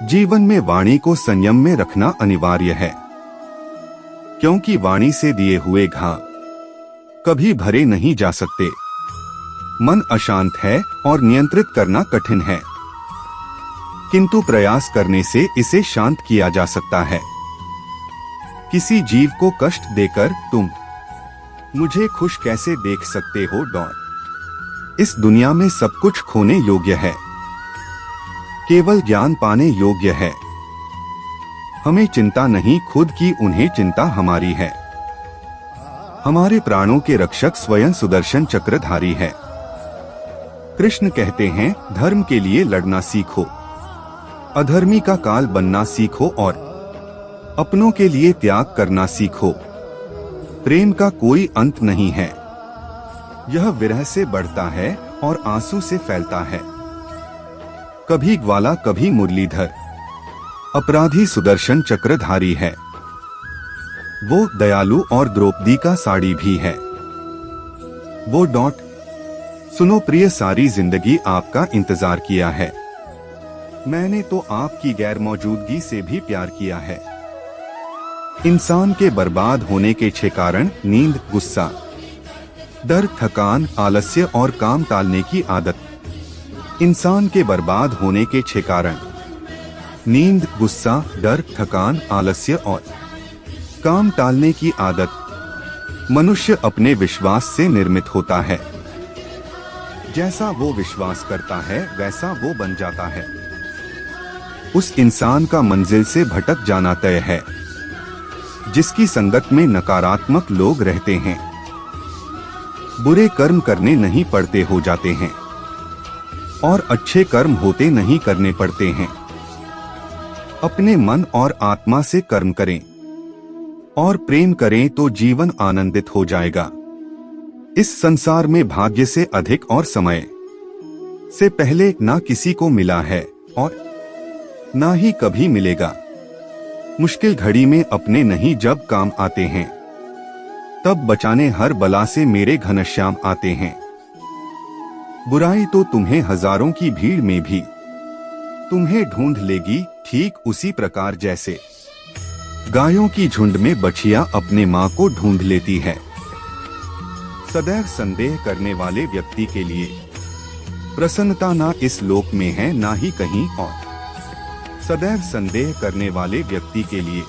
जीवन में वाणी को संयम में रखना अनिवार्य है, क्योंकि वाणी से दिए हुए घा कभी भरे नहीं जा सकते। मन अशांत है और नियंत्रित करना कठिन है, किंतु प्रयास करने से इसे शांत किया जा सकता है। किसी जीव को कष्ट देकर तुम मुझे खुश कैसे देख सकते हो? इस दुनिया में सब कुछ खोने योग्य है, केवल ज्ञान पाने योग्य है। हमें चिंता नहीं खुद की, उन्हें चिंता हमारी है। हमारे प्राणों के रक्षक स्वयं सुदर्शन चक्रधारी है। कृष्ण कहते हैं, धर्म के लिए लड़ना सीखो, अधर्मी का काल बनना सीखो और अपनों के लिए त्याग करना सीखो। प्रेम का कोई अंत नहीं है, यह विरह से बढ़ता है और आंसू से फैलता है। कभी ग्वाला कभी मुरलीधर, अपराधी सुदर्शन चक्रधारी है। वो दयालु और द्रौपदी का साड़ी भी है। वो सुनो प्रिय, सारी जिंदगी आपका इंतजार किया है। मैंने तो आपकी गैर मौजूदगी से भी प्यार किया है। इंसान के बर्बाद होने के 6 कारण: नींद, गुस्सा, डर, थकान, आलस्य और काम टालने की आदत। इंसान के बर्बाद होने के 6 कारण: नींद, गुस्सा, डर, थकान, आलस्य और काम टालने की आदत। मनुष्य अपने विश्वास से निर्मित होता है। जैसा वो विश्वास करता है वैसा वो बन जाता है। उस इंसान का मंजिल से भटक जाना तय है जिसकी संगत में नकारात्मक लोग रहते हैं। बुरे कर्म करने नहीं पड़ते, हो जाते हैं, और अच्छे कर्म होते नहीं करने पड़ते हैं। अपने मन और आत्मा से कर्म करें और प्रेम करें तो जीवन आनंदित हो जाएगा। इस संसार में भाग्य से अधिक और समय से पहले ना किसी को मिला है और ना ही कभी मिलेगा। मुश्किल घड़ी में अपने नहीं जब काम आते हैं, तब बचाने हर बला से मेरे घनश्याम आते हैं। बुराई तो तुम्हें हजारों की भीड़ में भी तुम्हें ढूंढ लेगी, ठीक उसी प्रकार जैसे गायों की झुंड में बछिया अपने मां को ढूंढ लेती है। सदैव संदेह करने वाले व्यक्ति के लिए प्रसन्नता ना इस लोक में है ना ही कहीं और। सदैव संदेह करने वाले व्यक्ति के लिए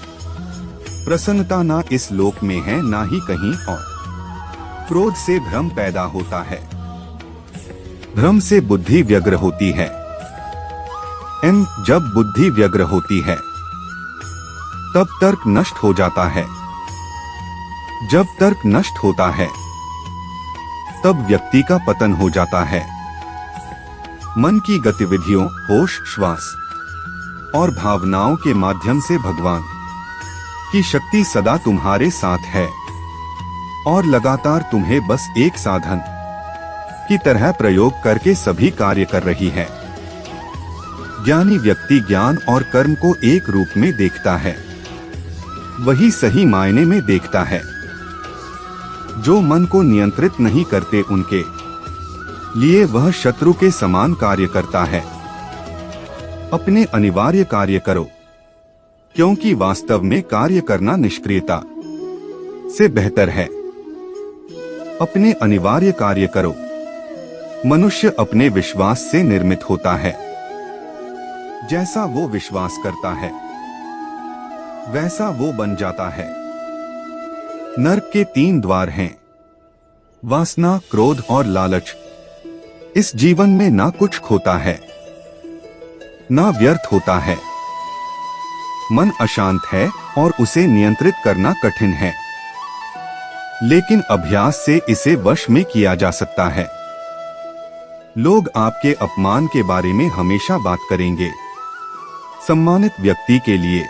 प्रसन्नता ना इस लोक में है ना ही कहीं और। क्रोध से भ्रम पैदा होता है, भ्रम से बुद्धि व्यग्र होती है। जब बुद्धि व्यग्र होती है तब तर्क नष्ट हो जाता है। जब तर्क नष्ट होता है तब व्यक्ति का पतन हो जाता है। मन की गतिविधियों, होश, श्वास और भावनाओं के माध्यम से भगवान की शक्ति सदा तुम्हारे साथ है और लगातार तुम्हें बस एक साधन की तरह प्रयोग करके सभी कार्य कर रही है। ज्ञानी व्यक्ति ज्ञान और कर्म को एक रूप में देखता है, वही सही मायने में देखता है। जो मन को नियंत्रित नहीं करते उनके लिए वह शत्रु के समान कार्य करता है। अपने अनिवार्य कार्य करो, क्योंकि वास्तव में कार्य करना निष्क्रियता से बेहतर है। अपने अनिवार्य कार्य करो। मनुष्य अपने विश्वास से निर्मित होता है। जैसा वो विश्वास करता है वैसा वो बन जाता है। नरक के 3 द्वार हैं: वासना, क्रोध और लालच। इस जीवन में ना कुछ खोता है ना व्यर्थ होता है। मन अशांत है और उसे नियंत्रित करना कठिन है, लेकिन अभ्यास से इसे वश में किया जा सकता है। लोग आपके अपमान के बारे में हमेशा बात करेंगे। सम्मानित व्यक्ति के लिए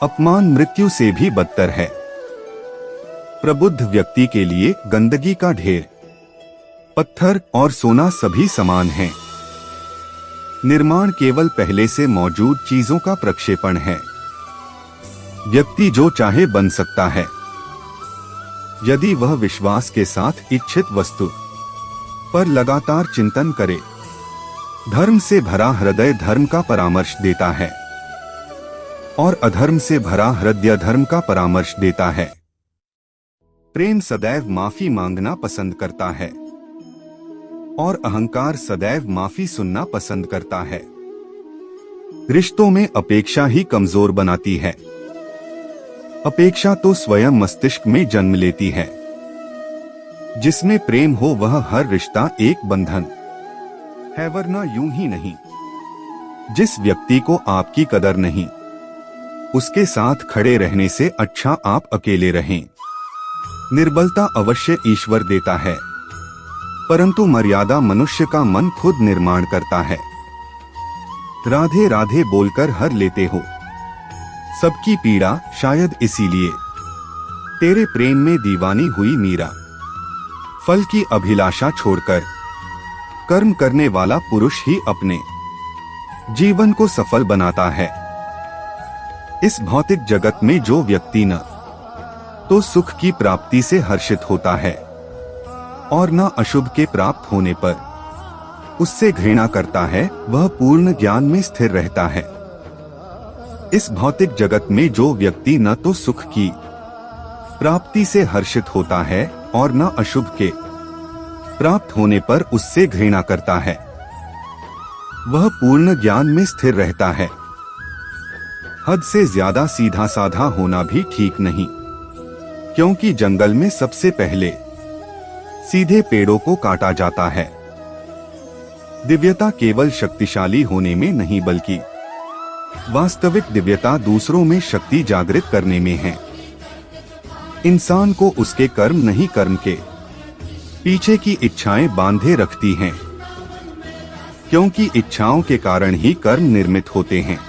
अपमान मृत्यु से भी बदतर है। प्रबुद्ध व्यक्ति के लिए गंदगी का ढेर, पत्थर और सोना सभी समान हैं। निर्माण केवल पहले से मौजूद चीजों का प्रक्षेपण है। व्यक्ति जो चाहे बन सकता है, यदि वह विश्वास के साथ इच्छित वस्तु पर लगातार चिंतन करे। धर्म से भरा हृदय धर्म का परामर्श देता है और अधर्म से भरा हृदय धर्म का परामर्श देता है। प्रेम सदैव माफी मांगना पसंद करता है और अहंकार सदैव माफी सुनना पसंद करता है। रिश्तों में अपेक्षा ही कमजोर बनाती है। अपेक्षा तो स्वयं मस्तिष्क में जन्म लेती है। जिसमें प्रेम हो वह हर रिश्ता एक बंधन है, वरना यूं ही नहीं। जिस व्यक्ति को आपकी कदर नहीं, उसके साथ खड़े रहने से अच्छा आप अकेले रहें। निर्बलता अवश्य ईश्वर देता है, परंतु मर्यादा मनुष्य का मन खुद निर्माण करता है। राधे राधे बोलकर हर लेते हो सबकी पीड़ा, शायद इसीलिए तेरे प्रेम में दीवानी हुई मीरा। फल की अभिलाषा छोड़कर कर्म करने वाला पुरुष ही अपने जीवन को सफल बनाता है। इस भौतिक जगत में जो व्यक्ति न तो सुख की प्राप्ति से हर्षित होता है और न अशुभ के प्राप्त होने पर उससे घृणा करता है, वह पूर्ण ज्ञान में स्थिर रहता है। इस भौतिक जगत में जो व्यक्ति न तो सुख की प्राप्ति से हर्षित होता है और न अशुभ के प्राप्त होने पर उससे घृणा करता है, वह पूर्ण ज्ञान में स्थिर रहता है। हद से ज्यादा सीधा साधा होना भी ठीक नहीं, क्योंकि जंगल में सबसे पहले सीधे पेड़ों को काटा जाता है। दिव्यता केवल शक्तिशाली होने में नहीं, बल्कि वास्तविक दिव्यता दूसरों में शक्ति जागृत करने में है। इंसान को उसके कर्म नहीं, कर्म के पीछे की इच्छाएं बांधे रखती हैं, क्योंकि इच्छाओं के कारण ही कर्म निर्मित होते हैं।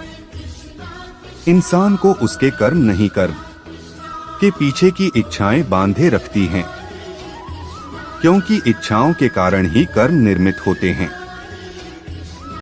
इंसान को उसके कर्म नहीं, कर्म के पीछे की इच्छाएं बांधे रखती हैं, क्योंकि इच्छाओं के कारण ही कर्म निर्मित होते हैं।